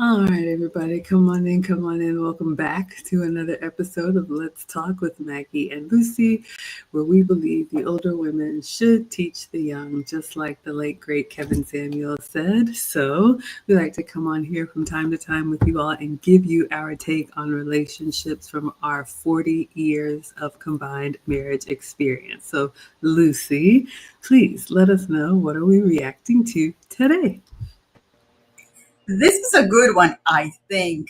All right, everybody, come on in, come on in. Welcome back to another episode of Let's Talk with Maggie and Lucy, where we believe the older women should teach the young, just like the late, great Kevin Samuel said. So, we like to come on here from time to time with you all and give you our take on relationships from our 40 years of combined marriage experience. So, Lucy, please let us know, what are we reacting to today? This is a good one, I think.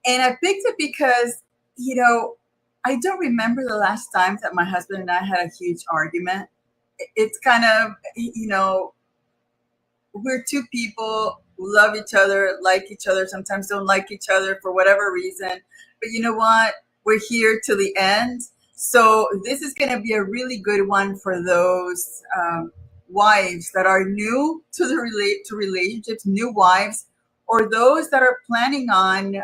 And I picked it because, you know, I don't remember the last time that my husband and I had a huge argument. It's kind of, we're two people who love each other, like each other, sometimes don't like each other for whatever reason. But you know what? We're here till the end. So this is going to be a really good one for those wives that are new to to relationships, new wives, or those that are planning on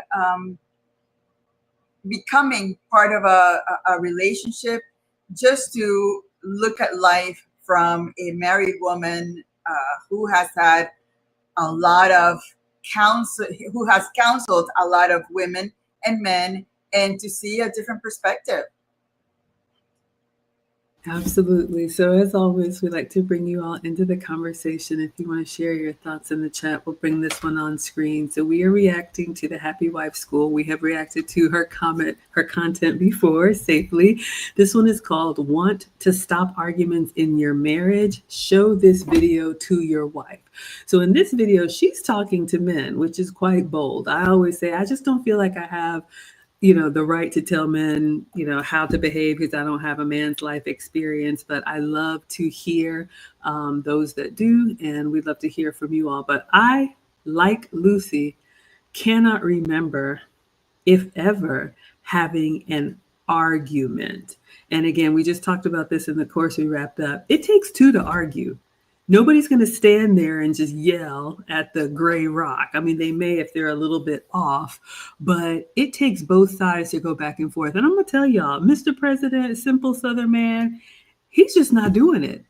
becoming part of a relationship, just to look at life from a married woman who has had a lot of counsel, who has counseled a lot of women and men, and to see a different perspective. Absolutely. So, as always, we like to bring you all into the conversation. If you want to share your thoughts in the chat, we'll bring this one on screen. So, we are reacting to the Happy Wife School. We have reacted to her content before safely. This one is called Want to Stop Arguments in Your Marriage? Show this video to your wife. So, in this video, she's talking to men, which is quite bold. I always say, I just don't feel like I have the right to tell men, how to behave because I don't have a man's life experience. But I love to hear those that do, and we'd love to hear from you all. But I, like Lucy, cannot remember, if ever, having an argument. And again, we just talked about this in the course we wrapped up. It takes two to argue. Nobody's going to stand there and just yell at the gray rock. I mean, they may if they're a little bit off, but it takes both sides to go back and forth. And I'm going to tell y'all, Mr. President, simple Southern man, he's just not doing it.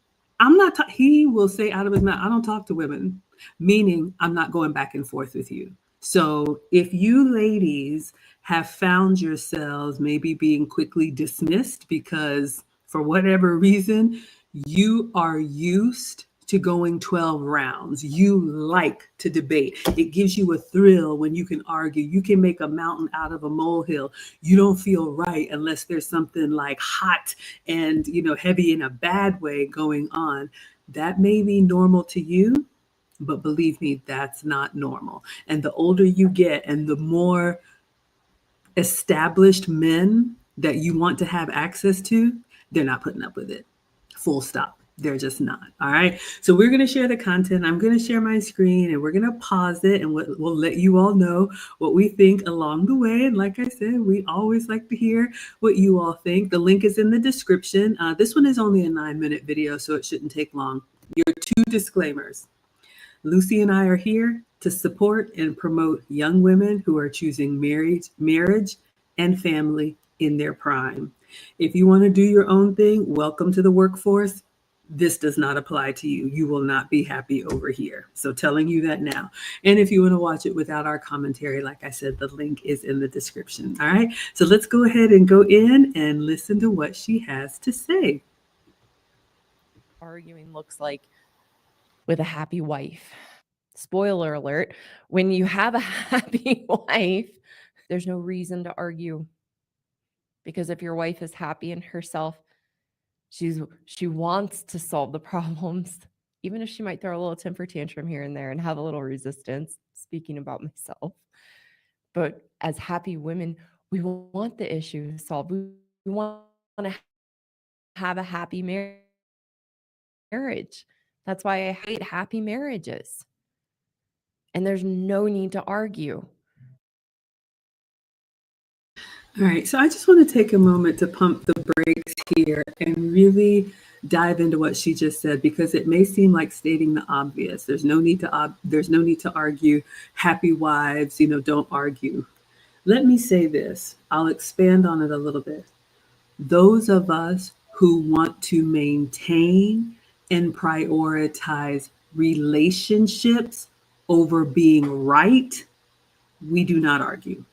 He will say out of his mouth, I don't talk to women, meaning I'm not going back and forth with you. So if you ladies have found yourselves maybe being quickly dismissed because for whatever reason, you are used to going 12 rounds. You like to debate. It gives you a thrill when you can argue. You can make a mountain out of a molehill. You don't feel right unless there's something like hot and, heavy in a bad way going on. That may be normal to you, but believe me, that's not normal. And the older you get and the more established men that you want to have access to, they're not putting up with it. Full stop. They're just not. All right. So we're going to share the content. I'm going to share my screen and we're going to pause it and we'll let you all know what we think along the way. And like I said, we always like to hear what you all think. The link is in the description. This one is only a 9-minute video, so it shouldn't take long. Your two disclaimers. Lucy and I are here to support and promote young women who are choosing marriage, and family in their prime. If you want to do your own thing, welcome to the workforce. This does not apply to you. You will not be happy over here. So telling you that now. And if you want to watch it without our commentary, like I said, the link is in the description. All right. So let's go ahead and go in and listen to what she has to say. Arguing looks like with a happy wife. Spoiler alert, when you have a happy wife, there's no reason to argue. Because if your wife is happy in herself, she wants to solve the problems, even if she might throw a little temper tantrum here and there and have a little resistance, speaking about myself. But as happy women, we want the issue solved. We want to have a happy marriage. That's why I hate happy marriages. And there's no need to argue. All right, so I just want to take a moment to pump the brakes here and really dive into what she just said, because it may seem like stating the obvious. There's no need to argue. Happy wives, don't argue. Let me say this. I'll expand on it a little bit. Those of us who want to maintain and prioritize relationships over being right We do not argue.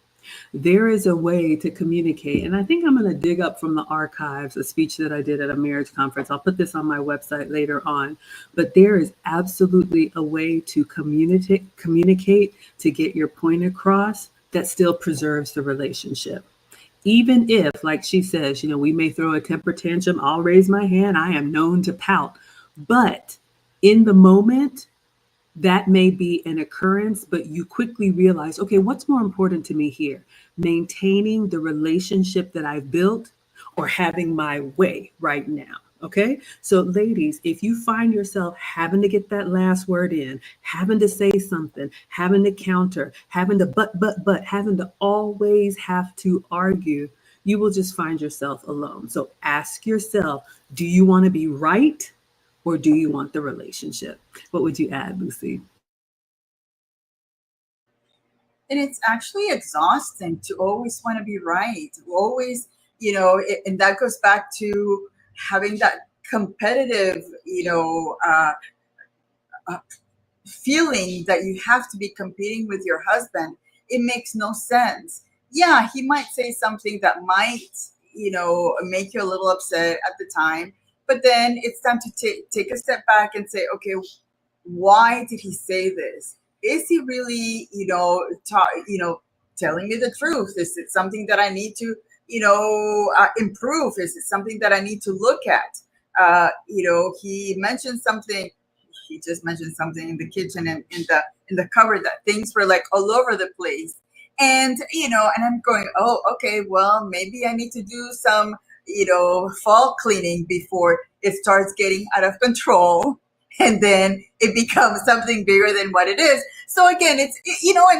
There is a way to communicate. And I think I'm going to dig up from the archives a speech that I did at a marriage conference. I'll put this on my website later on. But there is absolutely a way to communicate to get your point across that still preserves the relationship. Even if, like she says, we may throw a temper tantrum, I'll raise my hand. I am known to pout. But in the moment, that may be an occurrence, but you quickly realize, okay, what's more important to me here? Maintaining the relationship that I've built or having my way right now? Okay. So, ladies, if you find yourself having to get that last word in, having to say something, having to counter, having to but, having to always have to argue, you will just find yourself alone. So, ask yourself, do you want to be right or do you want the relationship? What would you add, Lucy? And it's actually exhausting to always want to be right, always, and that goes back to having that competitive, uh, feeling that you have to be competing with your husband. It makes no sense. Yeah, he might say something that might, make you a little upset at the time, but then it's time to take a step back and say, okay, why did he say this? Is he really, telling me the truth? Is it something that I need to, improve? Is it something that I need to look at? He mentioned something. He just mentioned something in the kitchen and in the cupboard that things were like all over the place. And and I'm going, oh, okay, well, maybe I need to do some, fall cleaning before it starts getting out of control and then it becomes something bigger than what it is. So again, and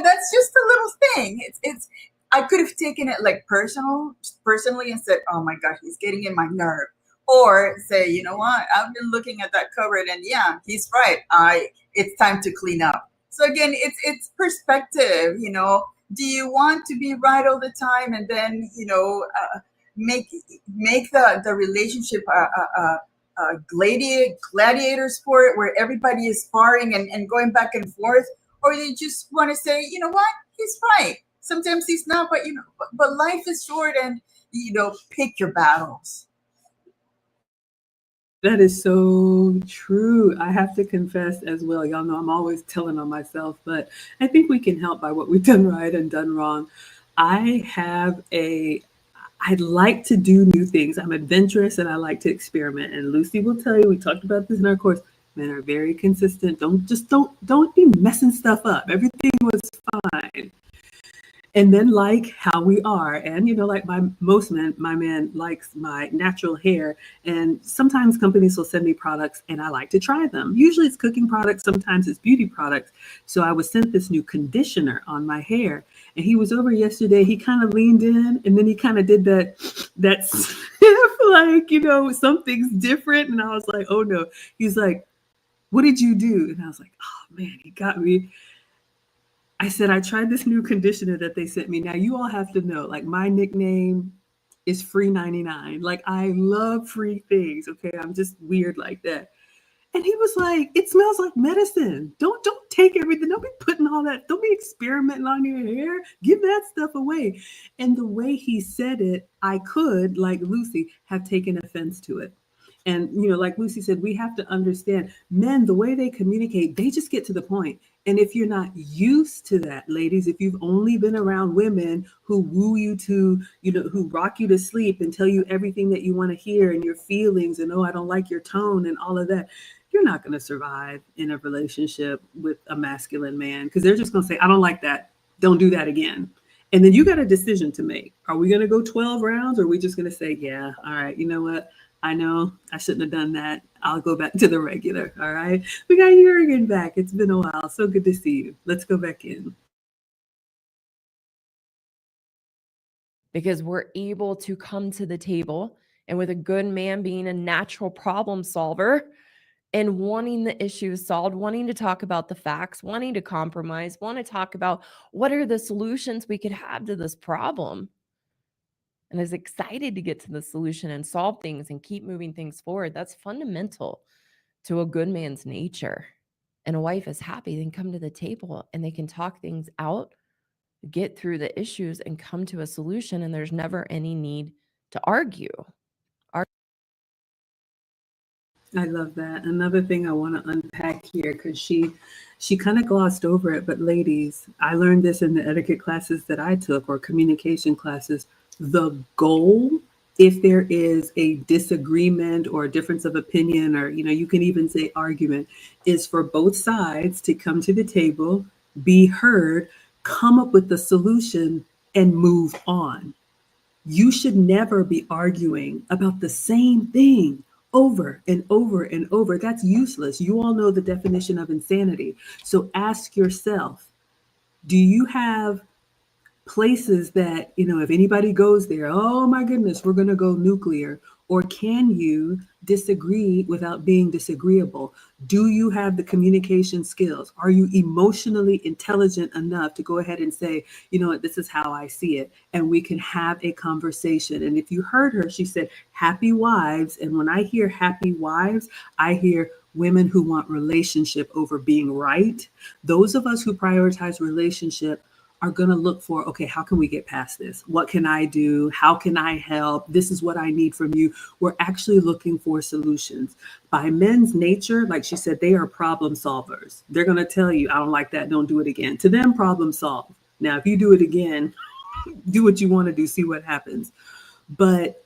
that's just a little thing. It's I could have taken it like personally and said, "Oh my God, he's getting in my nerve," or say, "You know what? I've been looking at that cupboard, and yeah, he's right. It's time to clean up." So again, it's perspective. Do you want to be right all the time, and then make make the relationship gladiator sport where everybody is sparring and going back and forth, or you just want to say, you know what, he's right. Sometimes he's not, but but life is short, and pick your battles. That is so true. I have to confess as well. Y'all know I'm always telling on myself, but I think we can help by what we've done right and done wrong. I have a I like to do new things. I'm adventurous and I like to experiment. And Lucy will tell you, we talked about this in our course. Men are very consistent. Don't be messing stuff up. Everything was fine. And then like how we are, and like my man likes my natural hair, and sometimes companies will send me products and I like to try them. Usually it's cooking products, sometimes it's beauty products. So I was sent this new conditioner on my hair, and he was over yesterday. He kind of leaned in and then he kind of did that sniff, like something's different, and I was like, oh no. He's like, what did you do? And I was like, oh man, he got me. I said, I tried this new conditioner that they sent me. Now, you all have to know, like, my nickname is free 99. Like, I love free things. Okay. I'm just weird like that. And he was like, it smells like medicine. Don't take everything. Don't be putting all that. Don't be experimenting on your hair. Give that stuff away. And the way he said it, I could, like Lucy, have taken offense to it. And like Lucy said, we have to understand men, the way they communicate, they just get to the point. And if you're not used to that, ladies, if you've only been around women who woo you to, who rock you to sleep and tell you everything that you want to hear and your feelings and, oh, I don't like your tone and all of that, you're not going to survive in a relationship with a masculine man, because they're just going to say, I don't like that. Don't do that again. And then you got a decision to make. Are we going to go 12 rounds, or are we just going to say, yeah, all right, you know what? I know I shouldn't have done that. I'll go back to the regular. All right. We got Jurgen back. It's been a while. So good to see you. Let's go back in. Because we're able to come to the table, and with a good man being a natural problem solver and wanting the issues solved, wanting to talk about the facts, wanting to compromise, want to talk about what are the solutions we could have to this problem, and is excited to get to the solution and solve things and keep moving things forward. That's fundamental to a good man's nature. And a wife is happy, they can come to the table and they can talk things out get through the issues and come to a solution, and there's never any need to argue. I love that. Another thing I want to unpack here, because she kind of glossed over it, but ladies, I learned this in the etiquette classes that I took, or communication classes. The goal, if there is a disagreement or a difference of opinion, or you can even say argument, is for both sides to come to the table, be heard, come up with the solution, and move on. You should never be arguing about the same thing over and over and over. That's useless. You all know the definition of insanity. So ask yourself, do you have places that, if anybody goes there, oh my goodness, we're going to go nuclear? Or can you disagree without being disagreeable? Do you have the communication skills? Are you emotionally intelligent enough to go ahead and say, you know what, this is how I see it, and we can have a conversation? And if you heard her, she said happy wives. And when I hear happy wives, I hear women who want relationship over being right. Those of us who prioritize relationship are going to look for, okay, how can we get past this? What can I do? How can I help? This is what I need from you. We're actually looking for solutions. By men's nature, like she said, they are problem solvers. They're going to tell you, I don't like that, don't do it again. To them, problem solved. Now, if you do it again, do what you want to do, see what happens. But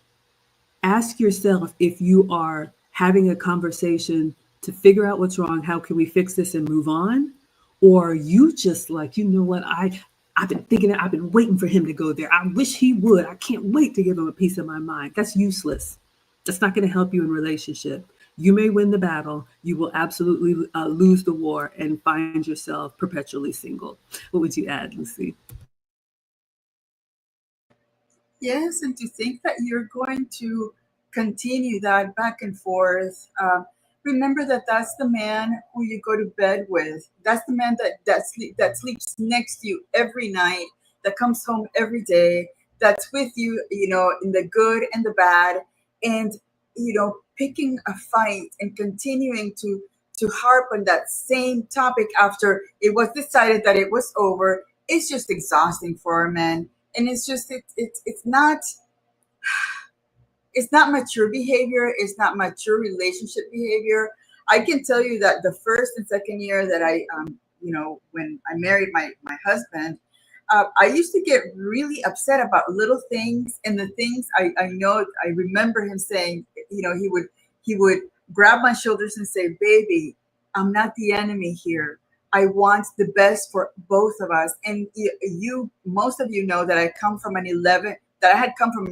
ask yourself, if you are having a conversation to figure out what's wrong, how can we fix this and move on? Or you just like, you know what, I've been thinking, I've been waiting for him to go there. I wish he would. I can't wait to give him a piece of my mind. That's useless. That's not going to help you in relationship. You may win the battle. You will absolutely lose the war and find yourself perpetually single. What would you add, Lucy? Yes, and to think that you're going to continue that back and forth. Remember that that's the man who you go to bed with. That's the man that sleeps next to you every night, that comes home every day, that's with you, in the good and the bad, and picking a fight and continuing to harp on that same topic after it was decided that it was over. It's just exhausting for a man, and it's just it's not mature behavior. It's not mature relationship behavior. I can tell you that the first and second year that when I married my husband, I used to get really upset about little things, and the things I know, I remember him saying, he would grab my shoulders and say, "Baby, I'm not the enemy here. I want the best for both of us." And most of you know that I had come from an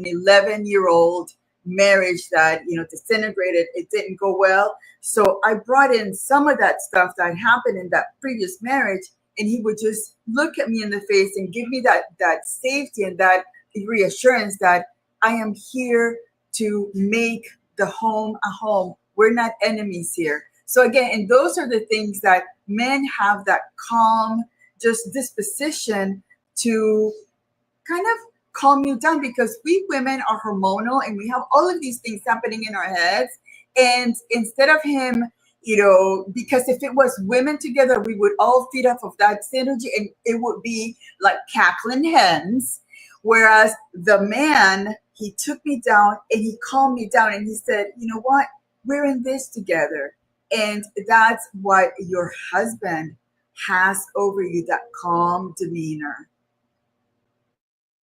11-year-old marriage that disintegrated. It didn't go well. So I brought in some of that stuff that happened in that previous marriage, and he would just look at me in the face and give me that safety and that reassurance that I am here to make the home a home. We're not enemies here. So again, and those are the things that men have, that calm, just disposition to kind of calm you down, because we women are hormonal and we have all of these things happening in our heads. And instead of him, because if it was women together, we would all feed off of that synergy and it would be like cackling hens. Whereas the man, he took me down and he calmed me down and he said, "You know what? We're in this together." And that's what your husband has over you, that calm demeanor.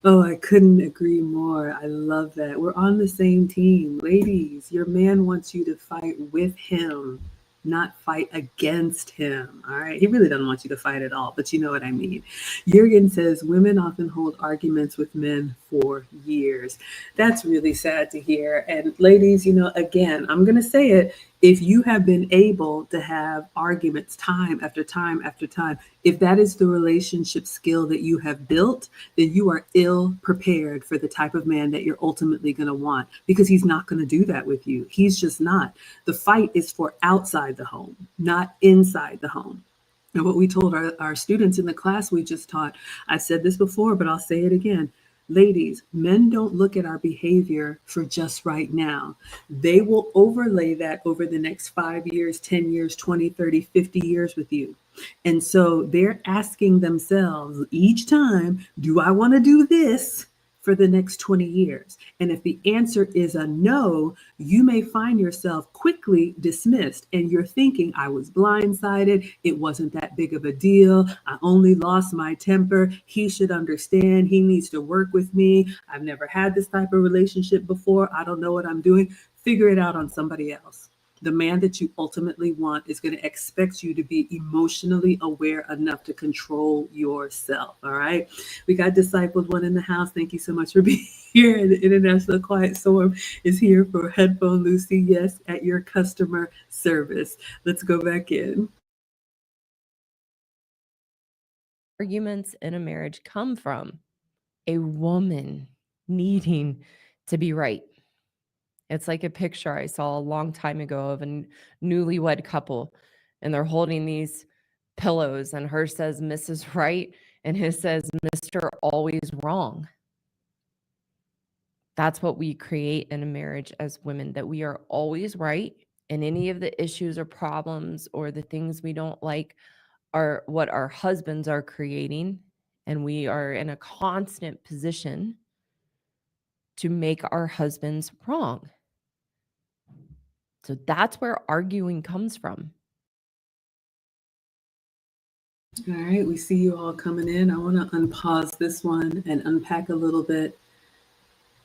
Oh, I couldn't agree more. I love that. We're on the same team. Ladies, your man wants you to fight with him, not fight against him. All right. He really doesn't want you to fight at all, but you know what I mean. Jurgen says women often hold arguments with men for years. That's really sad to hear. And ladies, again, I'm going to say it. If you have been able to have arguments time after time after time, if that is the relationship skill that you have built, then you are ill prepared for the type of man that you're ultimately going to want, because he's not going to do that with you. He's just not. The fight is for outside the home, not inside the home. And what we told our students in the class we just taught, I said this before, but I'll say it again. Ladies, men don't look at our behavior for just right now. They will overlay that over the next 5 years, 10 years, 20, 30, 50 years with you. And so they're asking themselves each time, do I want to do this for the next 20 years? And if the answer is a no, you may find yourself quickly dismissed and you're thinking, I was blindsided. It wasn't that big of a deal. I only lost my temper. He should understand. He needs to work with me. I've never had this type of relationship before. I don't know what I'm doing. Figure it out on somebody else. The man that you ultimately want is going to expect you to be emotionally aware enough to control yourself. All right. We got Discipled One in the house. Thank you so much for being here. The International Quiet Storm is here for Headphone Lucy. Yes, at your customer service. Let's go back in. Arguments in a marriage come from a woman needing to be right. It's like a picture I saw a long time ago of a newlywed couple, and they're holding these pillows, and hers says Mrs. Right, and his says Mr. Always Wrong. That's what we create in a marriage as women, that we are always right, and any of the issues or problems or the things we don't like are what our husbands are creating, and we are in a constant position to make our husbands wrong. So that's where arguing comes from. All right, we see you all coming in. I want to unpause this one and unpack a little bit.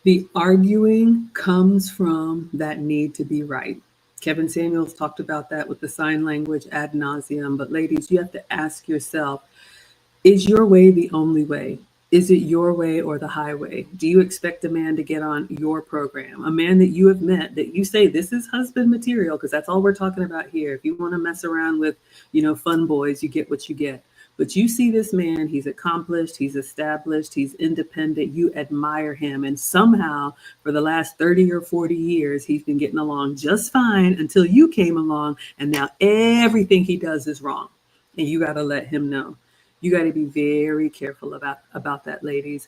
The arguing comes from that need to be right. Kevin Samuels talked about that with the sign language ad nauseum. But ladies, you have to ask yourself, is your way the only way? Is it your way or the highway? Do you expect a man to get on your program? A man that you have met that you say this is husband material, because that's all we're talking about here. If you want to mess around with, fun boys, you get what you get. But you see this man, he's accomplished, he's established, he's independent, you admire him. And somehow for the last 30 or 40 years, he's been getting along just fine until you came along. And now everything he does is wrong. And you got to let him know. You got to be very careful about that, ladies.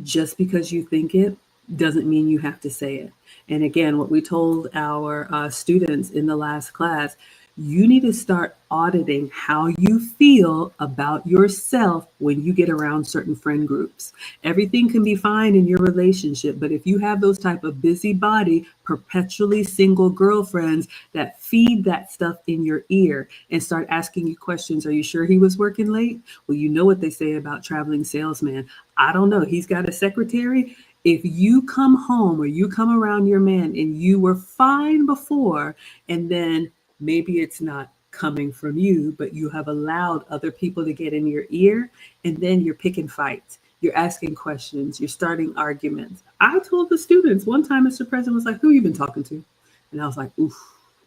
Just because you think it doesn't mean you have to say it. And again, what we told our students in the last class, you need to start auditing how you feel about yourself when you get around certain friend groups. Everything can be fine in your relationship, but if you have those type of busybody, perpetually single girlfriends that feed that stuff in your ear and start asking you questions, are you sure he was working late? Well, you know what they say about traveling salesman. I don't know. He's got a secretary. If you come home or you come around your man and you were fine before, and then maybe it's not coming from you, but you have allowed other people to get in your ear, and then you're picking fights. You're asking questions. You're starting arguments. I told the students one time, Mr. President was like, who you been talking to? And I was like, oof,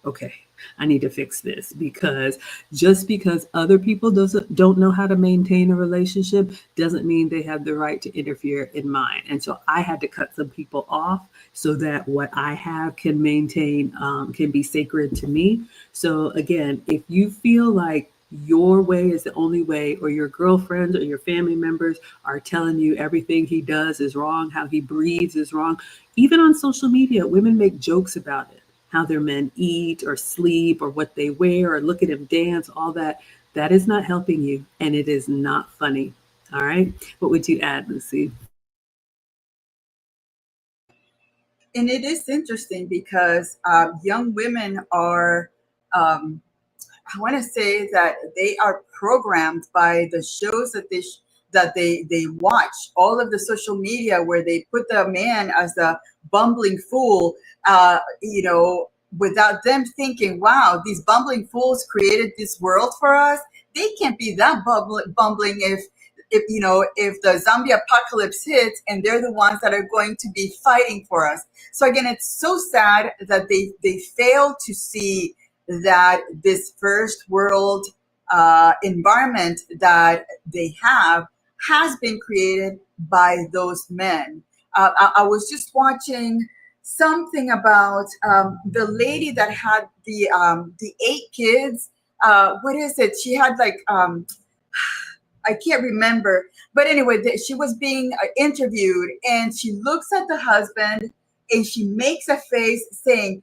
okay, I need to fix this, because just because other people don't know how to maintain a relationship doesn't mean they have the right to interfere in mine. And so I had to cut some people off so that what I have can maintain, can be sacred to me. So again, if you feel like your way is the only way, or your girlfriends or your family members are telling you everything he does is wrong, how he breathes is wrong, even on social media, women make jokes about it, how their men eat or sleep or what they wear or look at him dance, all that. That is not helping you, and it is not funny. All right. What would you add, Lucy? And it is interesting because young women are, I want to say that they are programmed by the shows that they watch, all of the social media where they put the man as the bumbling fool, without them thinking, wow, these bumbling fools created this world for us. They can't be that bumbling if the zombie apocalypse hits and they're the ones that are going to be fighting for us. So again, it's so sad that they fail to see that this first world environment that they have has been created by those men. I was just watching something about the lady that had the 8 kids. What is it? She had like I can't remember. But anyway, she was being interviewed, and she looks at the husband and she makes a face saying,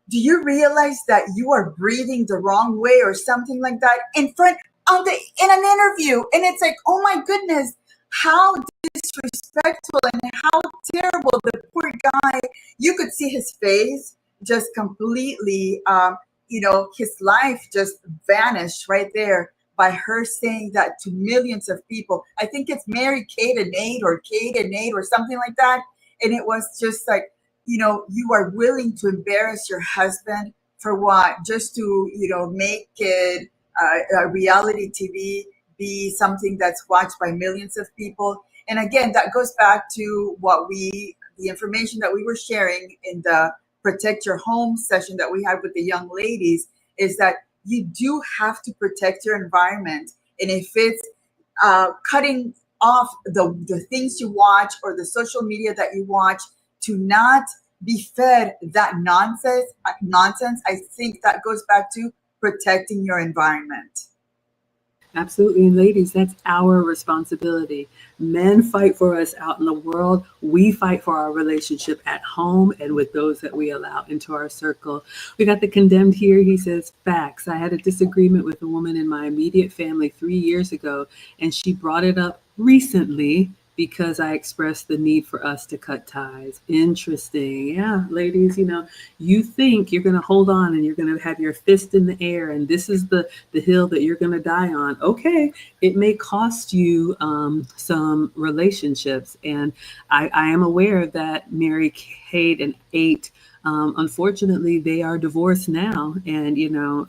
do you realize that you are breathing the wrong way or something like that in front on the in an interview? And it's like, oh my goodness, how disrespectful and how terrible. The poor guy, you could see his face just completely, his life just vanished right there by her saying that to millions of people. I think it's Mary Kate and Nate, or Kate and Nate, or something like that. And it was just like, you are willing to embarrass your husband for what? Just to, make it a reality TV be something that's watched by millions of people. And again, that goes back to the information that we were sharing in the Protect Your Home session that we had with the young ladies, is that you do have to protect your environment. And if it's cutting off the things you watch or the social media that you watch to not be fed that nonsense, I think that goes back to protecting your environment. Absolutely. And ladies, that's our responsibility. Men fight for us out in the world. We fight for our relationship at home and with those that we allow into our circle. We got the condemned here. He says, facts. I had a disagreement with a woman in my immediate family 3 years ago, and she brought it up recently because I expressed the need for us to cut ties. Interesting. Yeah, ladies, you think you're going to hold on and you're going to have your fist in the air and this is the hill that you're going to die on. Okay, it may cost you some relationships. And I am aware that Mary Kate and Eight, unfortunately, they are divorced now. And,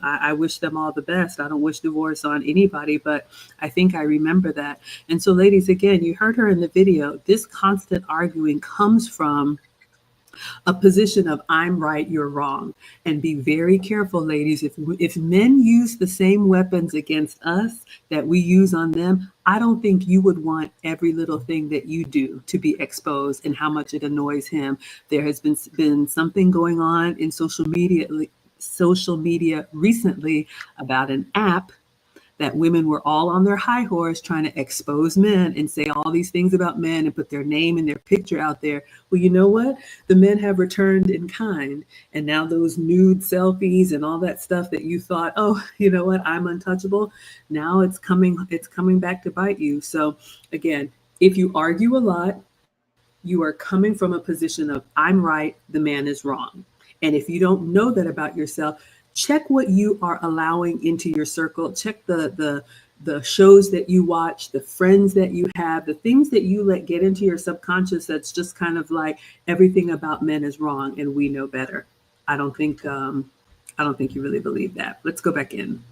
I wish them all the best. I don't wish divorce on anybody, but I think I remember that. And so, ladies, again, you heard her in the video. This constant arguing comes from a position of I'm right, you're wrong. And be very careful, ladies. If men use the same weapons against us that we use on them, I don't think you would want every little thing that you do to be exposed and how much it annoys him. There has been something going on in social media recently about an app that women were all on their high horse trying to expose men and say all these things about men and put their name and their picture out there. Well, you know what? The men have returned in kind. And now those nude selfies and all that stuff that you thought, oh, you know what? I'm untouchable. Now it's coming back to bite you. So again, if you argue a lot, you are coming from a position of I'm right, the man is wrong. And if you don't know that about yourself, check what you are allowing into your circle. Check the shows that you watch, the friends that you have, the things that you let get into your subconscious. That's just kind of like everything about men is wrong and we know better. I don't think you really believe that. Let's go back in.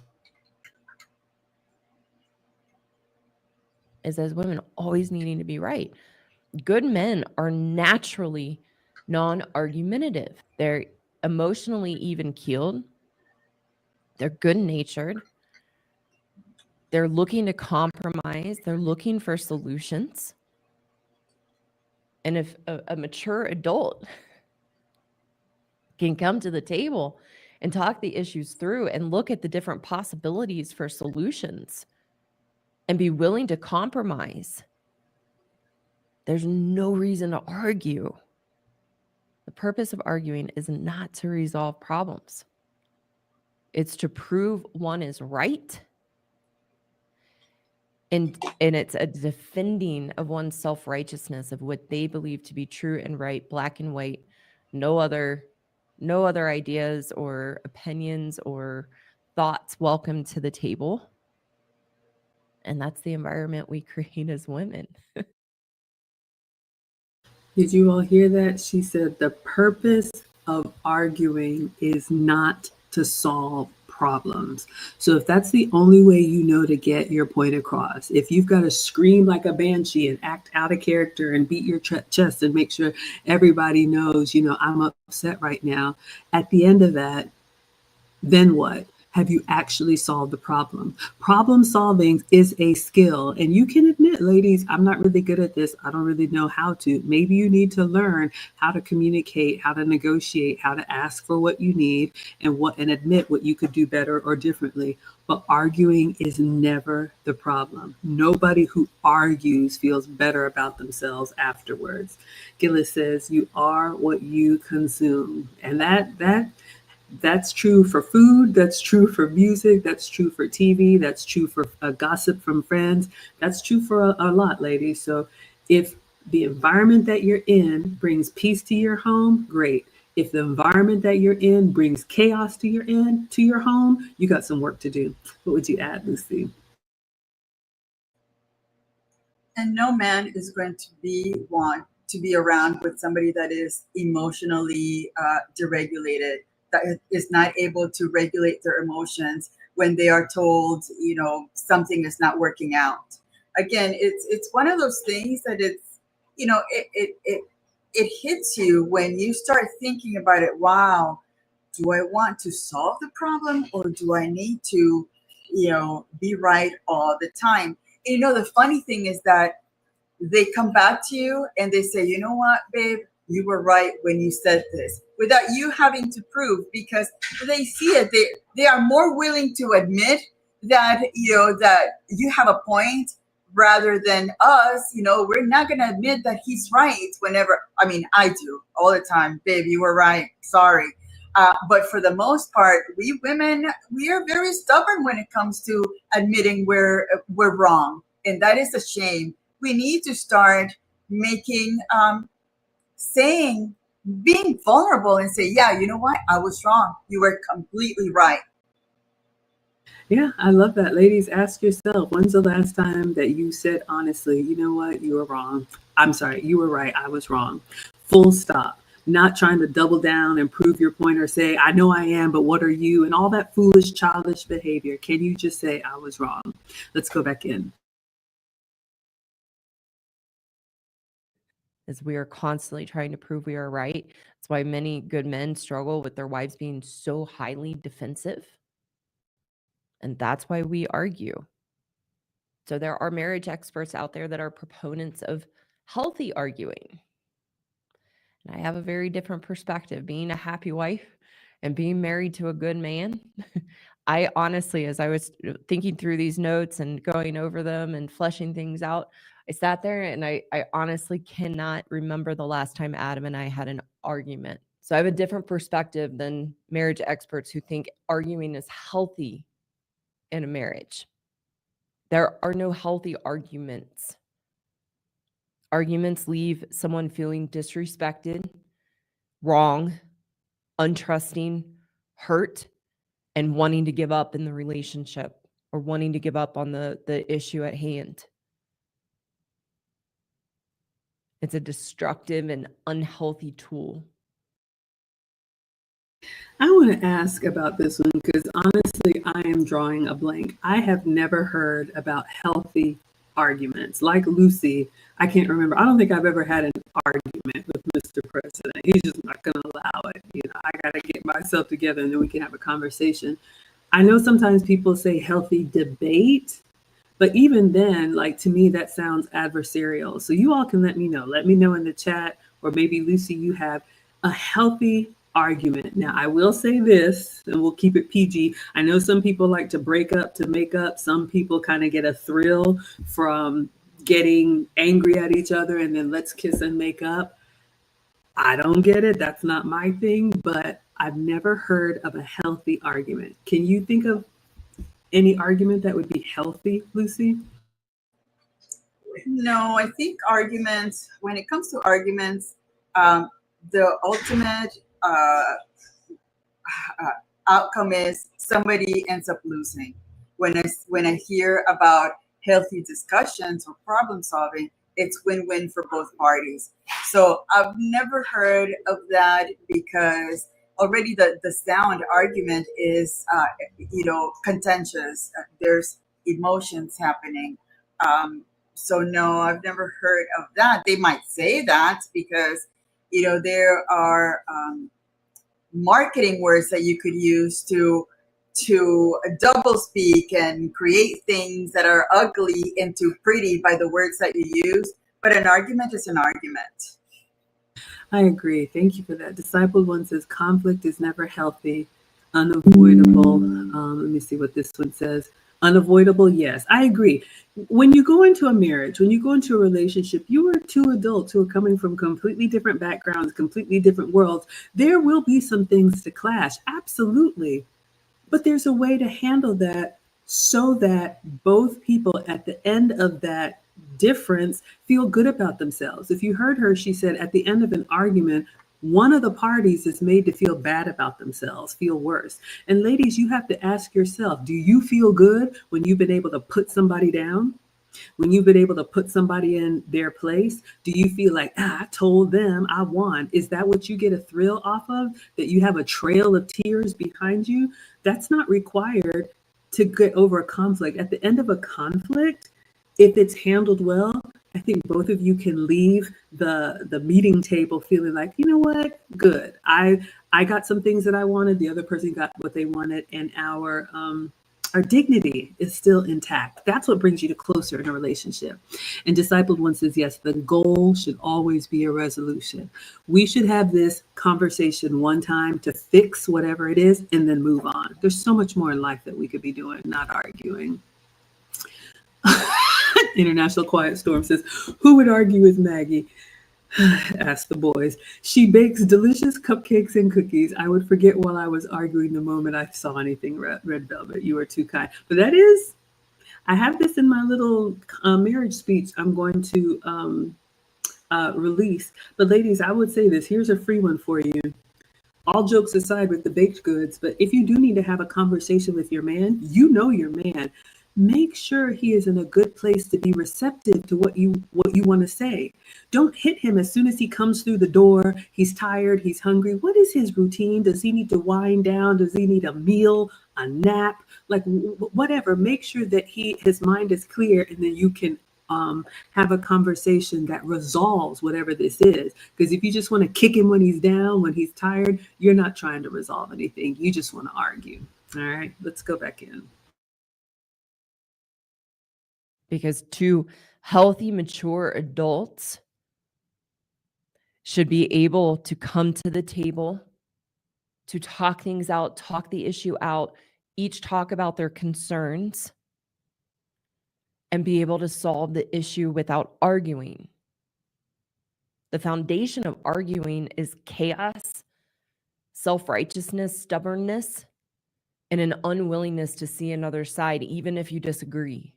Is as women always needing to be right. Good men are naturally non-argumentative. They're emotionally even keeled. They're good natured. They're looking to compromise. They're looking for solutions. And if a mature adult can come to the table and talk the issues through and look at the different possibilities for solutions and be willing to compromise, there's no reason to argue. The purpose of arguing is not to resolve problems. It's to prove one is right. And it's a defending of one's self-righteousness of what they believe to be true and right, black and white, no other ideas or opinions or thoughts welcome to the table. And that's the environment we create as women. Did you all hear that? She said the purpose of arguing is not to solve problems. So if that's the only way you know to get your point across, if you've got to scream like a banshee and act out of character and beat your chest and make sure everybody knows, I'm upset right now, at the end of that, then what? Have you actually solved the problem? Problem solving is a skill. And you can admit, ladies, I'm not really good at this. I don't really know how to. Maybe you need to learn how to communicate, how to negotiate, how to ask for what you need and admit what you could do better or differently. But arguing is never the problem. Nobody who argues feels better about themselves afterwards. Gillis says, you are what you consume. And that's true for food, that's true for music, that's true for TV, that's true for gossip from friends, that's true for a lot, ladies. So if the environment that you're in brings peace to your home, great. If the environment that you're in brings chaos to your home, you got some work to do. What would you add, Lucy? And no man is going to want to be around with somebody that is emotionally deregulated, that is not able to regulate their emotions when they are told, something is not working out. Again, it's one of those things that it's, it hits you when you start thinking about it. Wow, do I want to solve the problem, or do I need to, be right all the time? And, the funny thing is that they come back to you and they say, you know what, babe, you were right when you said this, without you having to prove, because they see it. They are more willing to admit that, that you have a point, rather than us. We're not going to admit that he's right whenever, I mean, I do all the time. Babe, you were right. Sorry. But for the most part, we women, we are very stubborn when it comes to admitting we're wrong. And that is a shame. We need to start making, saying, being vulnerable and say, yeah, you know what? I was wrong. You were completely right. Yeah, I love that. Ladies, ask yourself, when's the last time that you said honestly, you know what, you were wrong? I'm sorry, you were right, I was wrong. Full stop. Not trying to double down and prove your point or say, I know I am, but what are you? And all that foolish, childish behavior. Can you just say, I was wrong? Let's go back in. As we are constantly trying to prove we are right. That's why many good men struggle with their wives being so highly defensive. And that's why we argue. So there are marriage experts out there that are proponents of healthy arguing. And I have a very different perspective. Being a happy wife and being married to a good man, I honestly, as I was thinking through these notes and going over them and fleshing things out, I sat there and I honestly cannot remember the last time Adam and I had an argument. So I have a different perspective than marriage experts who think arguing is healthy in a marriage. There are no healthy arguments. Arguments leave someone feeling disrespected, wrong, untrusting, hurt, and wanting to give up in the relationship or wanting to give up on the issue at hand. It's a destructive and unhealthy tool. I want to ask about this one because honestly, I am drawing a blank. I have never heard about healthy arguments. Like Lucy, I can't remember. I don't think I've ever had an argument with Mr. President. He's just not going to allow it. I got to get myself together and then we can have a conversation. I know sometimes people say healthy debate, but even then, like to me, that sounds adversarial. So you all can let me know. Let me know in the chat, or maybe Lucy, you have a healthy argument. Now, I will say this, and we'll keep it PG. I know some people like to break up to make up. Some people kind of get a thrill from getting angry at each other and then let's kiss and make up. I don't get it. That's not my thing, but I've never heard of a healthy argument. Can you think of any argument that would be healthy, Lucy? No, I think arguments, when it comes to arguments, the ultimate outcome is somebody ends up losing. When I hear about healthy discussions or problem solving, it's win-win for both parties. So I've never heard of that, because already the sound argument is contentious. There's emotions happening. So no, I've never heard of that. They might say that because there are marketing words that you could use to double speak and create things that are ugly into pretty by the words that you use. But an argument is an argument. I agree. Thank you for that. Discipled One says conflict is never healthy, unavoidable. Let me see what this one says. Unavoidable, yes. I agree. When you go into a marriage, when you go into a relationship, you are two adults who are coming from completely different backgrounds, completely different worlds. There will be some things to clash. Absolutely. But there's a way to handle that so that both people at the end of that difference feel good about themselves. If you heard her, she said at the end of an argument, one of the parties is made to feel bad about themselves, feel worse. And ladies, you have to ask yourself, do you feel good when you've been able to put somebody down? When you've been able to put somebody in their place, do you feel like, I told them I won? Is that what you get a thrill off of? That you have a trail of tears behind you? That's not required to get over a conflict. At the end of a conflict, if it's handled well, I think both of you can leave the meeting table feeling like, you know what, good. I got some things that I wanted. The other person got what they wanted, and our dignity is still intact. That's what brings you to closer in a relationship. And Discipled One says, yes, the goal should always be a resolution. We should have this conversation one time to fix whatever it is and then move on. There's so much more in life that we could be doing, not arguing. International Quiet Storm says, who would argue with Maggie? Asked the boys. She bakes delicious cupcakes and cookies. I would forget while I was arguing the moment I saw anything red velvet. You are too kind. But that is, I have this in my little marriage speech I'm going to release. But ladies, I would say this. Here's a free one for you. All jokes aside with the baked goods, but if you do need to have a conversation with your man, you know your man. Make sure he is in a good place to be receptive to what you want to say. Don't hit him as soon as he comes through the door. He's tired, he's hungry. What is his routine? Does he need to wind down? Does he need a meal, a nap? Like whatever. Make sure that his mind is clear, and then you can have a conversation that resolves whatever this is. Because if you just want to kick him when he's down, when he's tired, you're not trying to resolve anything. You just want to argue. All right, let's go back in. Because two healthy, mature adults should be able to come to the table, to talk things out, talk the issue out, each talk about their concerns, and be able to solve the issue without arguing. The foundation of arguing is chaos, self-righteousness, stubbornness, and an unwillingness to see another side, even if you disagree.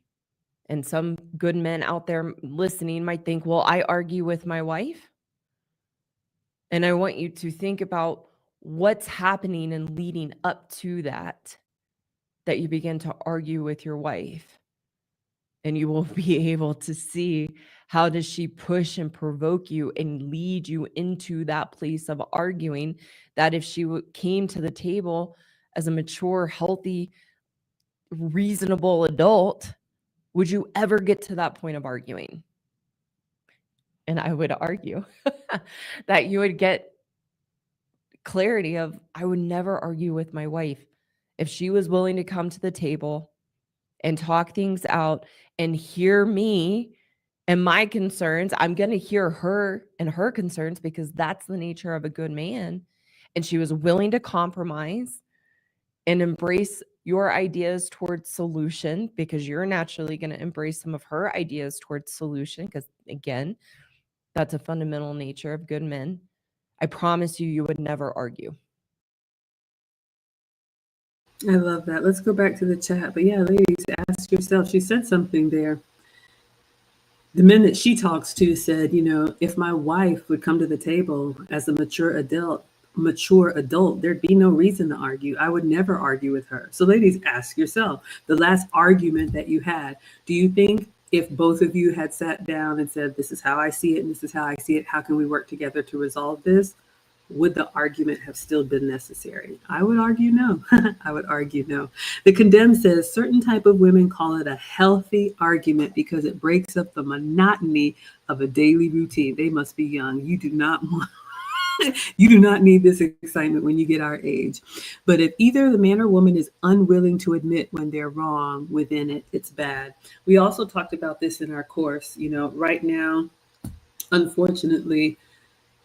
And some good men out there listening might think, well, I argue with my wife. And I want you to think about what's happening and leading up to that you begin to argue with your wife. And you will be able to see how does she push and provoke you and lead you into that place of arguing, that if she came to the table as a mature, healthy, reasonable adult, would you ever get to that point of arguing? And I would argue that you would get clarity of, I would never argue with my wife. If she was willing to come to the table and talk things out and hear me and my concerns, I'm going to hear her and her concerns, because that's the nature of a good man. And she was willing to compromise and embrace your ideas towards solution, because you're naturally going to embrace some of her ideas towards solution, because again, that's a fundamental nature of good men. I promise you, you would never argue. I love that. Let's go back to the chat. But yeah, ladies, ask yourself. She said something there. The men that she talks to said, if my wife would come to the table as a mature adult, there'd be no reason to argue. I would never argue with her. So ladies, ask yourself, the last argument that you had, do you think if both of you had sat down and said, this is how I see it and this is how I see it, how can we work together to resolve this? Would the argument have still been necessary? I would argue no. I would argue no. The Condemned says certain type of women call it a healthy argument because it breaks up the monotony of a daily routine. They must be young. You do not want You do not need this excitement when you get our age. But if either the man or woman is unwilling to admit when they're wrong within it, it's bad. We also talked about this in our course. Right now, unfortunately,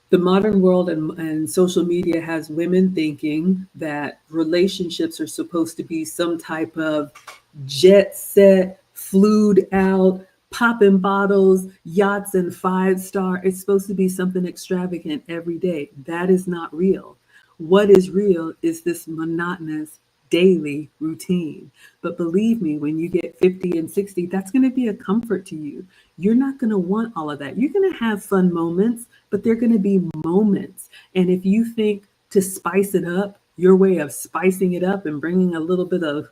the modern world and social media has women thinking that relationships are supposed to be some type of jet set, flued out, popping bottles, yachts, and 5 star. It's supposed to be something extravagant every day. That is not real. What is real is this monotonous daily routine. But believe me, when you get 50 and 60, that's going to be a comfort to you. You're not going to want all of that. You're going to have fun moments, but they're going to be moments. And if you think to spice it up, your way of spicing it up and bringing a little bit of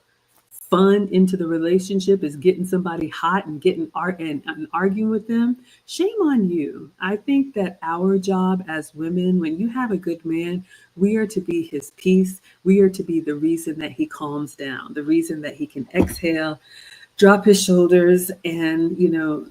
fun into the relationship is getting somebody hot and and arguing with them, shame on you. I think that our job as women, when you have a good man, we are to be his peace. We are to be the reason that he calms down, the reason that he can exhale, drop his shoulders, and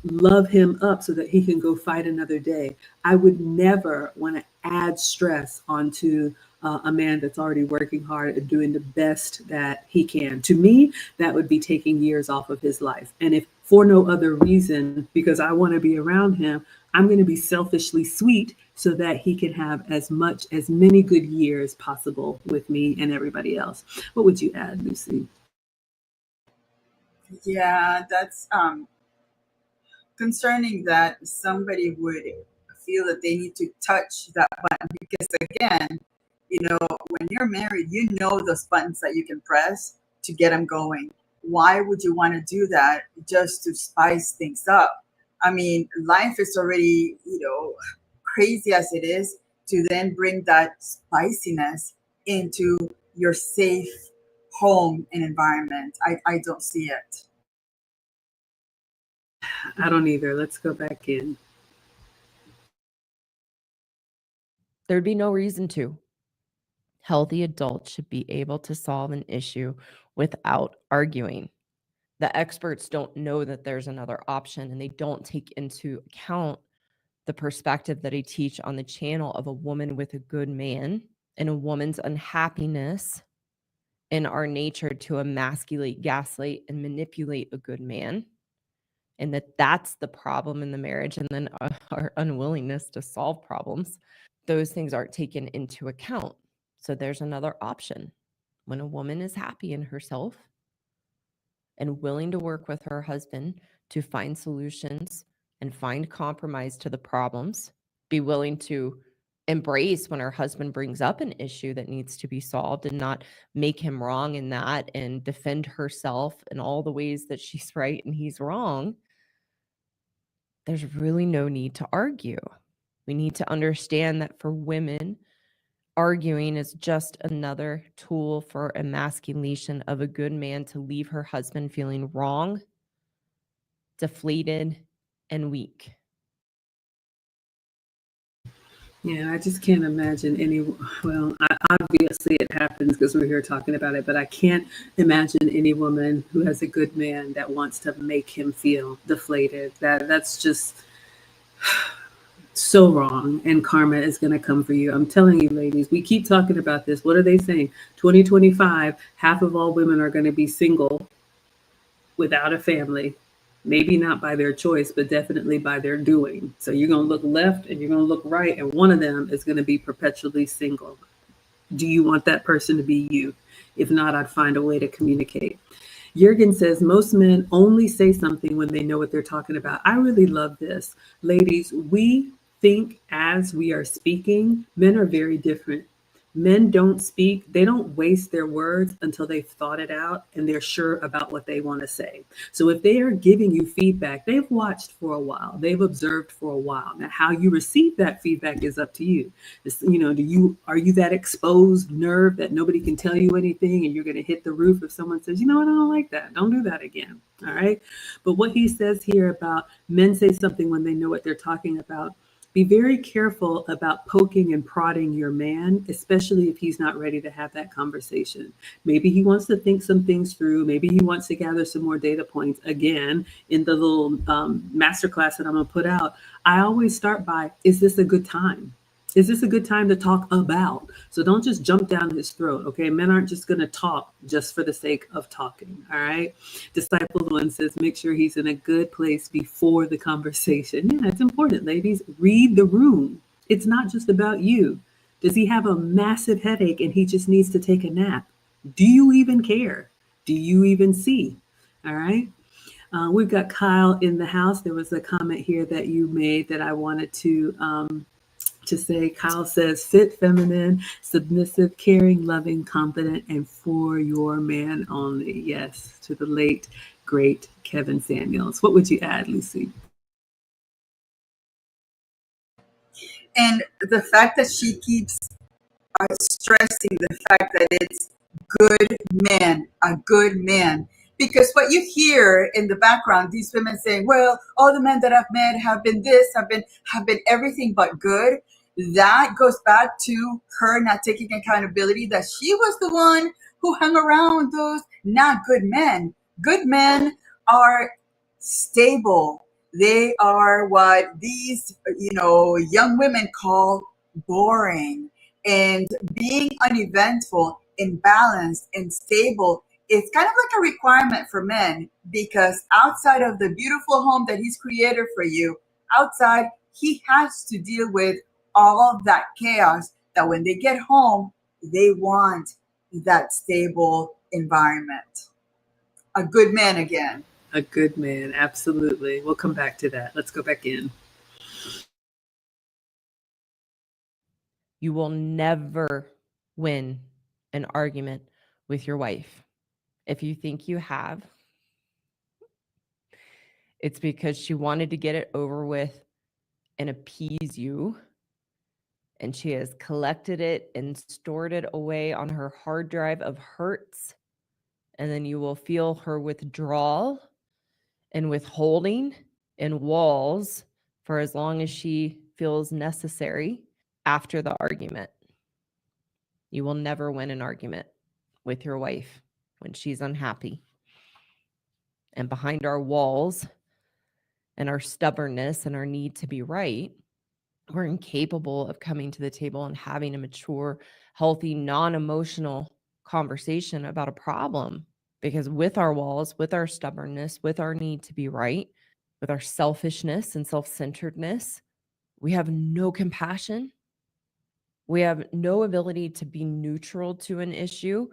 love him up so that he can go fight another day. I would never want to add stress onto a man that's already working hard and doing the best that he can. To me, that would be taking years off of his life. And if for no other reason, because I want to be around him, I'm going to be selfishly sweet so that he can have as many good years possible with me and everybody else. What would you add, Lucy? Yeah, that's concerning that somebody would feel that they need to touch that button because again, when you're married, you know those buttons that you can press to get them going. Why would you want to do that just to spice things up? I mean, life is already, crazy as it is, to then bring that spiciness into your safe home and environment. I don't see it. I don't either. Let's go back in. There'd be no reason to. Healthy adults should be able to solve an issue without arguing. The experts don't know that there's another option, and they don't take into account the perspective that I teach on the channel of a woman with a good man and a woman's unhappiness in our nature to emasculate, gaslight, and manipulate a good man. And that's the problem in the marriage. And then our unwillingness to solve problems. Those things aren't taken into account. So there's another option. When a woman is happy in herself and willing to work with her husband to find solutions and find compromise to the problems, be willing to embrace when her husband brings up an issue that needs to be solved and not make him wrong in that and defend herself in all the ways that she's right and he's wrong, there's really no need to argue. We need to understand that for women, arguing is just another tool for emasculation of a good man to leave her husband feeling wrong, deflated, and weak. Yeah, I just can't imagine well, obviously it happens because we're here talking about it, but I can't imagine any woman who has a good man that wants to make him feel deflated. That's just so wrong, and karma is going to come for you. I'm telling you, ladies, we keep talking about this. What are they saying? 2025, half of all women are going to be single without a family. Maybe not by their choice, but definitely by their doing. So you're going to look left and you're going to look right, and one of them is going to be perpetually single. Do you want that person to be you? If not, I'd find a way to communicate. Jurgen says most men only say something when they know what they're talking about. I really love this. Ladies, we think as we are speaking. Men are very different. Men don't speak, they don't waste their words until they've thought it out and they're sure about what they want to say. So if they are giving you feedback, they've watched for a while, they've observed for a while. Now, how you receive that feedback is up to you. Are you that exposed nerve that nobody can tell you anything and you're going to hit the roof if someone says, you know what, I don't like that. Don't do that again. All right. But what he says here about men say something when they know what they're talking about. Be very careful about poking and prodding your man, especially if he's not ready to have that conversation. Maybe he wants to think some things through. Maybe he wants to gather some more data points. Again, in the little masterclass that I'm going to put out, I always start by, is this a good time? Is this a good time to talk about? So don't just jump down his throat, okay? Men aren't just going to talk just for the sake of talking, all right? Disciple One says, make sure he's in a good place before the conversation. Yeah, it's important, ladies. Read the room. It's not just about you. Does he have a massive headache and he just needs to take a nap? Do you even care? Do you even see? All right. We've got Kyle in the house. There was a comment here that you made that I wanted to say. Kyle says, fit, feminine, submissive, caring, loving, confident, and for your man only. Yes, to the late, great Kevin Samuels. What would you add, Lucy? And the fact that she keeps stressing the fact that it's good man, a good man. Because what you hear in the background, these women saying, well, all the men that I've met have been this, have been everything but good. That goes back to her not taking accountability, that she was the one who hung around those not good men. Good men are stable. They are what these, young women call boring. And being uneventful and balanced and stable is kind of like a requirement for men, because outside of the beautiful home that he's created for you, outside, he has to deal with all that chaos that when they get home, they want that stable environment. A good man again. A good man, absolutely. We'll come back to that. Let's go back in. You will never win an argument with your wife. If you think you have, it's because she wanted to get it over with and appease you. And she has collected it and stored it away on her hard drive of hurts. And then you will feel her withdrawal and withholding and walls for as long as she feels necessary after the argument. You will never win an argument with your wife when she's unhappy. And behind our walls and our stubbornness and our need to be right, we're incapable of coming to the table and having a mature, healthy, non-emotional conversation about a problem. Because with our walls, with our stubbornness, with our need to be right, with our selfishness and self-centeredness, we have no compassion. We have no ability to be neutral to an issue.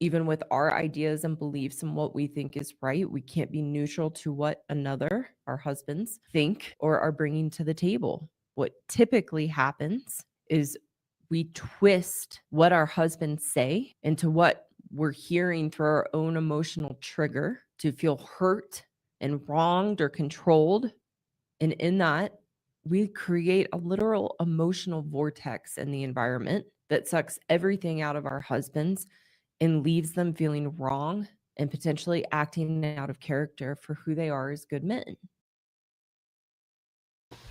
Even with our ideas and beliefs and what we think is right, we can't be neutral to what another, our husbands, think or are bringing to the table. What typically happens is we twist what our husbands say into what we're hearing through our own emotional trigger to feel hurt and wronged or controlled. And in that, we create a literal emotional vortex in the environment that sucks everything out of our husbands and leaves them feeling wrong and potentially acting out of character for who they are as good men.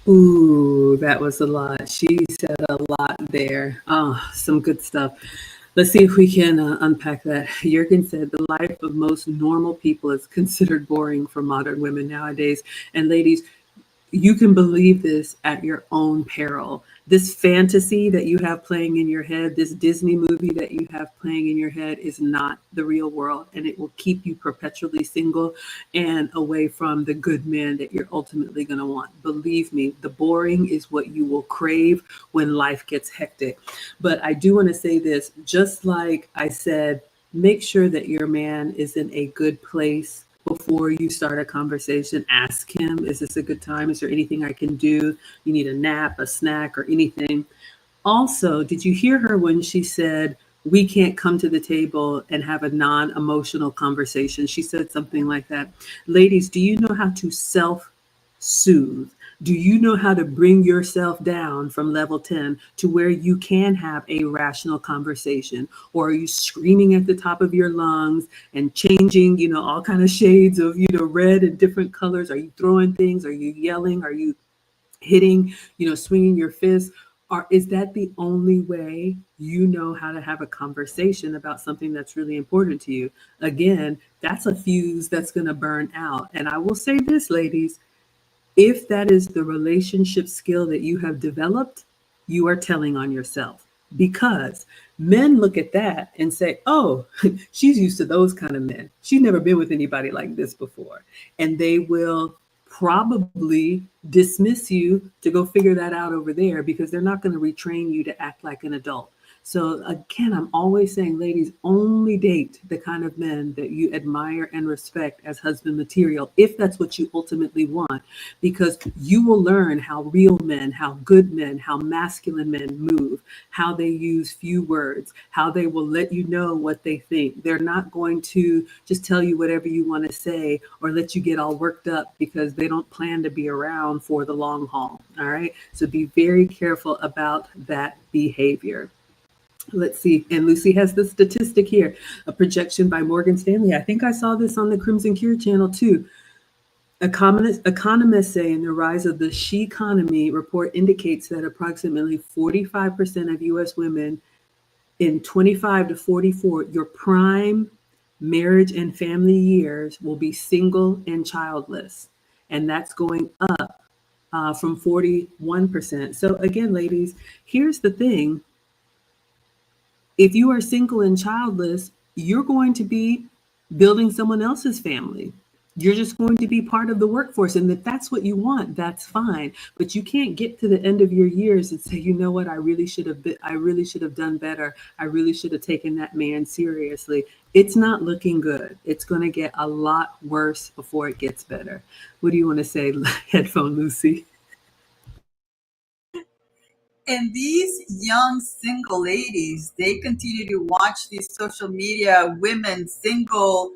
Ooh, that was a lot. She said a lot there. Oh, some good stuff. Let's see if we can unpack that. Jurgen said the life of most normal people is considered boring for modern women nowadays. And ladies, you can believe this at your own peril. This fantasy that you have playing in your head, this Disney movie that you have playing in your head is not the real world, and it will keep you perpetually single and away from the good man that you're ultimately going to want. Believe me, the boring is what you will crave when life gets hectic. But I do want to say this, just like I said, make sure that your man is in a good place before you start a conversation. Ask him, is this a good time? Is there anything I can do? You need a nap, a snack, or anything? Also, did you hear her when she said, we can't come to the table and have a non-emotional conversation? She said something like that. Ladies, do you know how to self-soothe? Do you know how to bring yourself down from level 10 to where you can have a rational conversation? Or are you screaming at the top of your lungs and changing, all kind of shades of, red and different colors? Are you throwing things? Are you yelling? Are you hitting, swinging your fist? Or is that the only way you know how to have a conversation about something that's really important to you? Again, that's a fuse that's going to burn out. And I will say this, ladies, if that is the relationship skill that you have developed, you are telling on yourself, because men look at that and say, oh, she's used to those kind of men. She's never been with anybody like this before. And they will probably dismiss you to go figure that out over there, because they're not going to retrain you to act like an adult. So again, I'm always saying, ladies, only date the kind of men that you admire and respect as husband material, if that's what you ultimately want, because you will learn how real men, how good men, how masculine men move, how they use few words, how they will let you know what they think. They're not going to just tell you whatever you want to say or let you get all worked up, because they don't plan to be around for the long haul. All right. So be very careful about that behavior. Let's see. And Lucy has the statistic here, a projection by Morgan Stanley. I think I saw this on the Crimson Cure channel too. Economists say in the rise of the she economy report indicates that approximately 45% of U.S. women in 25 to 44, your prime marriage and family years, will be single and childless. And that's going up from 41%. So again, ladies, here's the thing. If you are single and childless, you're going to be building someone else's family. You're just going to be part of the workforce. And if that's what you want, that's fine. But you can't get to the end of your years and say, you know what, I really should have done better. I really should have taken that man seriously. It's not looking good. It's going to get a lot worse before it gets better. What do you want to say, Headphone Lucy? And these young single ladies, they continue to watch these social media women, single,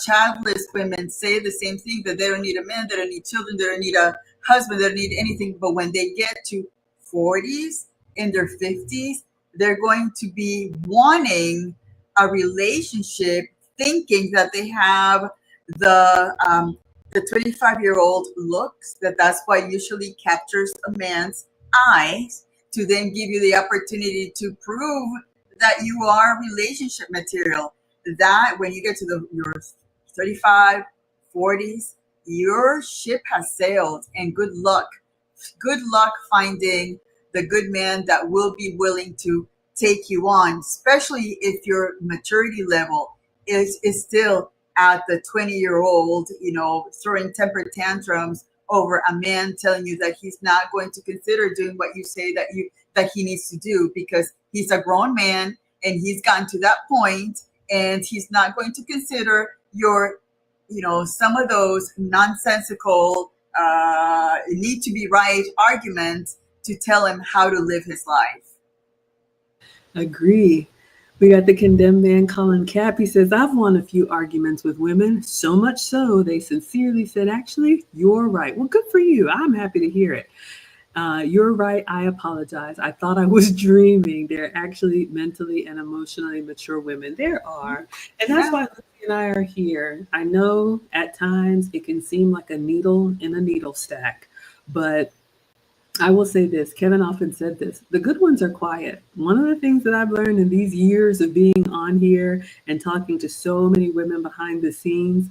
childless women say the same thing, that they don't need a man, they don't need children, they don't need a husband, they don't need anything. But when they get to 40s, in their 50s, they're going to be wanting a relationship, thinking that they have the 25-year-old looks, that's what usually captures a man's eyes, to then give you the opportunity to prove that you are relationship material. That when you get to your 35, 40s, your ship has sailed, and good luck. Good luck finding the good man that will be willing to take you on, especially if your maturity level is still at the 20-year-old, throwing temper tantrums over a man telling you that he's not going to consider doing what you say that he needs to do, because he's a grown man and he's gotten to that point, and he's not going to consider your, some of those nonsensical need to be right arguments to tell him how to live his life. Agree. We got the condemned man, Colin Cap. He says, I've won a few arguments with women, so much so they sincerely said, actually, you're right. Well, good for you. I'm happy to hear it. You're right. I apologize. I thought I was dreaming. They're actually mentally and emotionally mature women. There are. And that's why Lucy and I are here. I know at times it can seem like a needle in a needle stack, but I will say this. Kevin often said this. The good ones are quiet. One of the things that I've learned in these years of being on here and talking to so many women behind the scenes,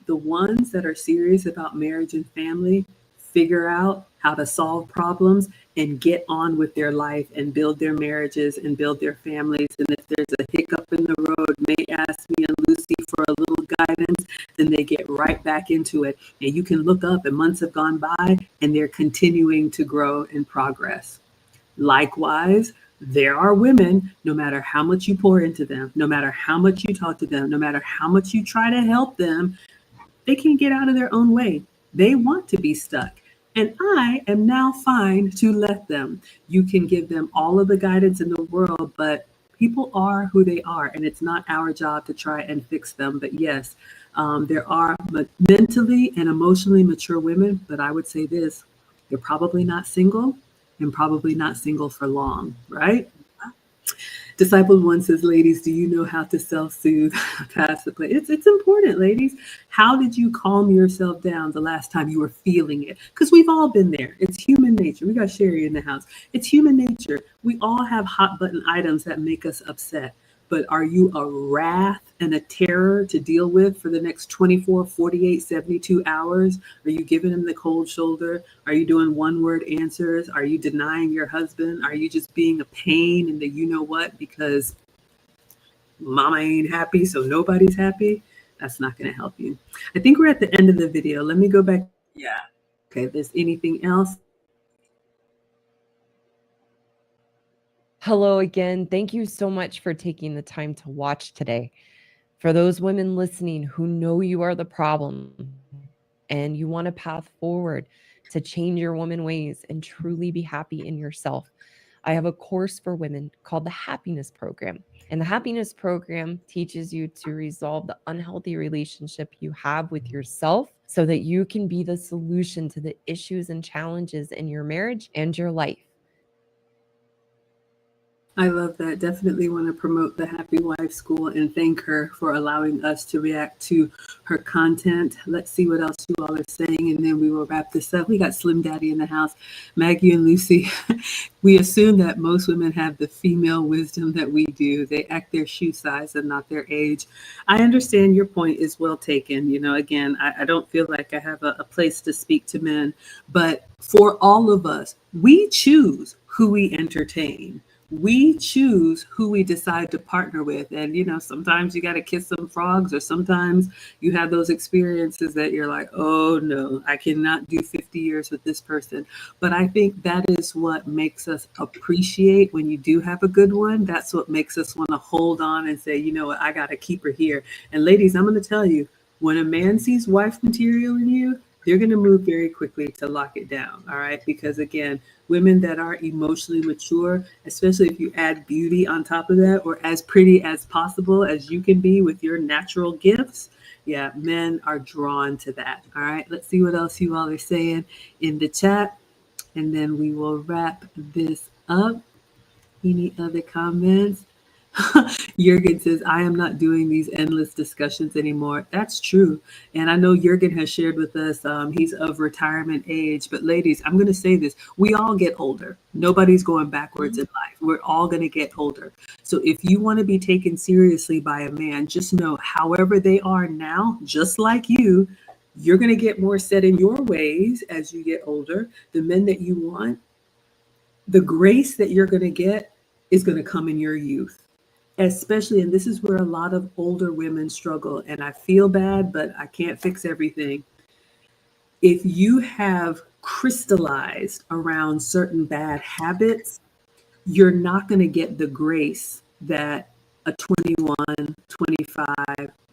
the ones that are serious about marriage and family figure out how to solve problems and get on with their life and build their marriages and build their families. And if there's a hiccup in the road, may ask me and Lucy for a little guidance, then they get right back into it. And you can look up and months have gone by and they're continuing to grow and progress. Likewise, there are women, no matter how much you pour into them, no matter how much you talk to them, no matter how much you try to help them, they can't get out of their own way. They want to be stuck. And I am now fine to let them. You can give them all of the guidance in the world, but people are who they are, and it's not our job to try and fix them. But yes, there are mentally and emotionally mature women, but I would say this, they're probably not single and probably not single for long, right? Disciple One says, ladies, do you know how to self-soothe? Pass the plate. It's important, ladies. How did you calm yourself down the last time you were feeling it? Because we've all been there. It's human nature. We got Sherry in the house. It's human nature. We all have hot button items that make us upset. but are you a wrath and a terror to deal with for the next 24, 48, 72 hours? Are you giving him the cold shoulder? Are you doing one word answers? Are you denying your husband? Are you just being a pain in the you know what because mama ain't happy, so nobody's happy? That's not going to help you. I think we're at the end of the video. Let me go back. Yeah. Okay, if there's anything else. Hello again. Thank you so much for taking the time to watch today. For those women listening who know you are the problem and you want a path forward to change your woman ways and truly be happy in yourself, I have a course for women called the Happiness Program. And the Happiness Program teaches you to resolve the unhealthy relationship you have with yourself so that you can be the solution to the issues and challenges in your marriage and your life. I love that. Definitely want to promote the Happy Wife School and thank her for allowing us to react to her content. Let's see what else you all are saying, and then we will wrap this up. We got Slim Daddy in the house, Maggie and Lucy. We assume that most women have the female wisdom that we do. They act their shoe size and not their age. I understand your point is well taken. You know, again, I don't feel like I have a place to speak to men, but for all of us, we choose who we entertain. We choose who we decide to partner with. And, you know, sometimes you got to kiss some frogs, or sometimes you have those experiences that you're like, oh no, I cannot do 50 years with this person. But I think that is what makes us appreciate when you do have a good one. That's what makes us want to hold on and say, you know what, I got to keep her here. And ladies, I'm going to tell you, when a man sees wife material in you, they're going to move very quickly to lock it down. All right. Because again, women that are emotionally mature, especially if you add beauty on top of that, or as pretty as possible as you can be with your natural gifts, yeah, men are drawn to that. All right. Let's see what else you all are saying in the chat, and then we will wrap this up. Any other comments? Jurgen says, I am not doing these endless discussions anymore. That's true. And I know Jurgen has shared with us, he's of retirement age. But ladies, I'm going to say this. We all get older. Nobody's going backwards in life. We're all going to get older. So if you want to be taken seriously by a man, just know, however they are now, just like you're going to get more set in your ways as you get older. The men that you want, the grace that you're going to get is going to come in your youth. Especially, and this is where a lot of older women struggle, and I feel bad, but I can't fix everything. If you have crystallized around certain bad habits, you're not going to get the grace that a 21, 25,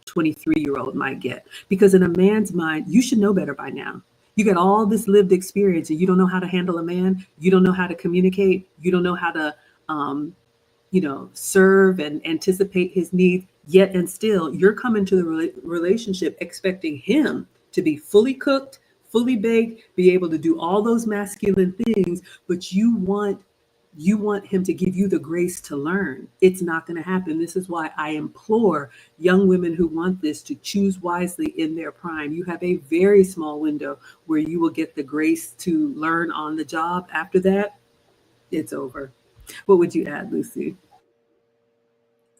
23-year-old might get. Because in a man's mind, you should know better by now. You got all this lived experience and you don't know how to handle a man. You don't know how to communicate. You don't know how to serve and anticipate his needs, yet and still you're coming to the relationship expecting him to be fully cooked, fully baked, be able to do all those masculine things, but you want him to give you the grace to learn. It's not going to happen. This is why I implore young women who want this to choose wisely in their prime. You have a very small window where you will get the grace to learn on the job. After that, it's over. What would you add, Lucy?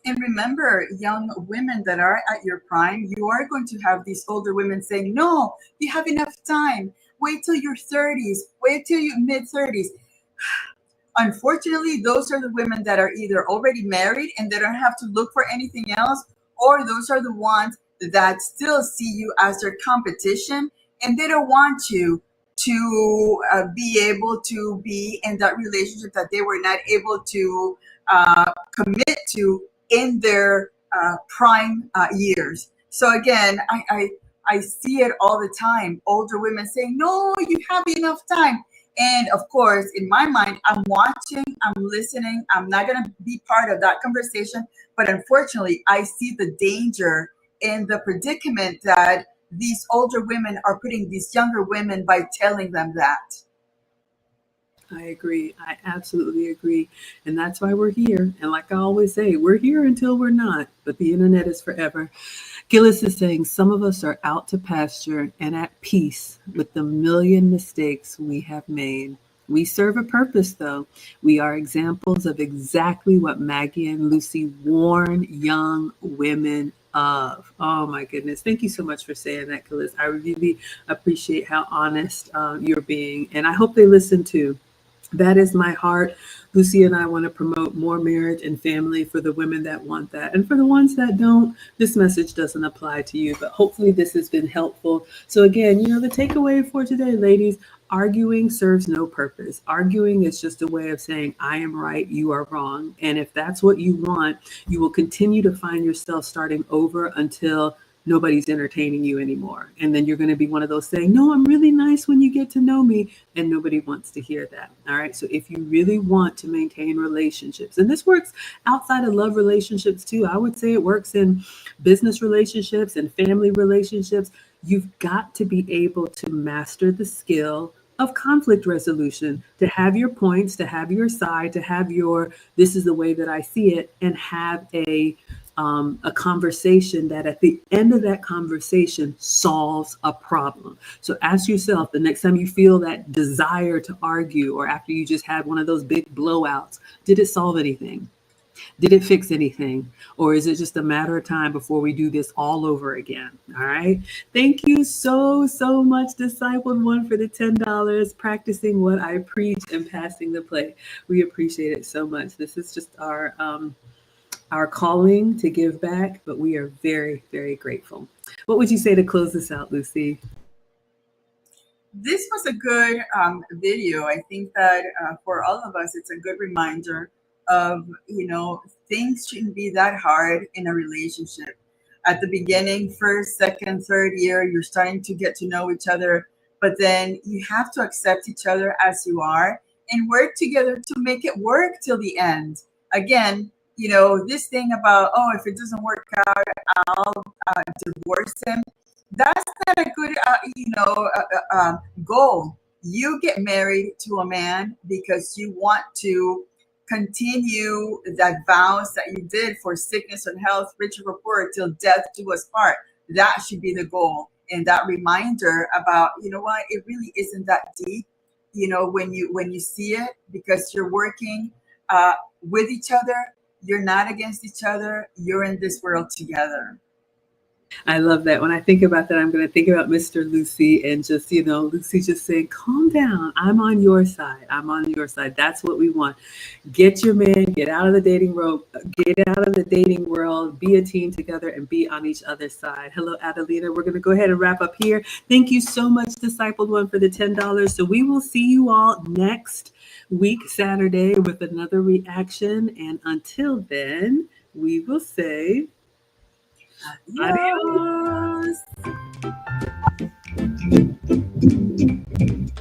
And remember, young women that are at your prime, you are going to have these older women saying, no, you have enough time. Wait till your 30s. Wait till your mid-30s. Unfortunately, those are the women that are either already married and they don't have to look for anything else, or those are the ones that still see you as their competition and they don't want you to be able to be in that relationship that they were not able to commit to in their prime years. So again, I see it all the time. Older women saying, no, you have enough time. And of course, in my mind, I'm watching, I'm listening. I'm not going to be part of that conversation. But unfortunately, I see the danger in the predicament that these older women are putting these younger women by telling them that. I agree. I absolutely agree. And that's why we're here. And like I always say, we're here until we're not, but the internet is forever. Gillis is saying some of us are out to pasture and at peace with the million mistakes we have made. We serve a purpose, though. We are examples of exactly what Maggie and Lucy warn young women of. Oh my goodness. Thank you so much for saying that, Kalis. I really appreciate how honest you're being. And I hope they listen too. That is my heart. Lucy and I want to promote more marriage and family for the women that want that. And for the ones that don't, this message doesn't apply to you. But hopefully, this has been helpful. So, again, the takeaway for today, ladies, arguing serves no purpose. Arguing is just a way of saying, I am right, you are wrong. And if that's what you want, you will continue to find yourself starting over until nobody's entertaining you anymore. And then you're going to be one of those saying, no, I'm really nice when you get to know me. And nobody wants to hear that. All right. So if you really want to maintain relationships, and this works outside of love relationships too, I would say it works in business relationships and family relationships. You've got to be able to master the skill of conflict resolution, to have your points, to have your side, to have your, this is the way that I see it, and have a conversation that at the end of that conversation solves a problem. So ask yourself the next time you feel that desire to argue, or after you just had one of those big blowouts, did it solve anything? Did it fix anything? Or is it just a matter of time before we do this all over again? All right. Thank you so, so much, Discipled One, for the $10, practicing what I preach and passing the play. We appreciate it so much. This is just our calling to give back, but we are very, very grateful. What would you say to close this out, Lucy? This was a good video. I think that for all of us, it's a good reminder of, things shouldn't be that hard in a relationship. At the beginning, first, second, third year, you're starting to get to know each other, but then you have to accept each other as you are and work together to make it work till the end. Again, this thing about, oh, if it doesn't work out, I'll divorce him. That's not a good, goal. You get married to a man because you want to continue that vows that you did for sickness and health, rich or poor, till death do us part. That should be the goal. And that reminder about, what, it really isn't that deep. When you see it, because you're working with each other, you're not against each other. You're in this world together. I love that. When I think about that, I'm going to think about Mr. Lucy and just, Lucy just saying, calm down. I'm on your side. I'm on your side. That's what we want. Get your man, get out of the dating world, be a team together and be on each other's side. Hello, Adelina. We're going to go ahead and wrap up here. Thank you so much, Discipled One, for the $10. So we will see you all next week, Saturday, with another reaction. And until then, we will say, Adios. adios.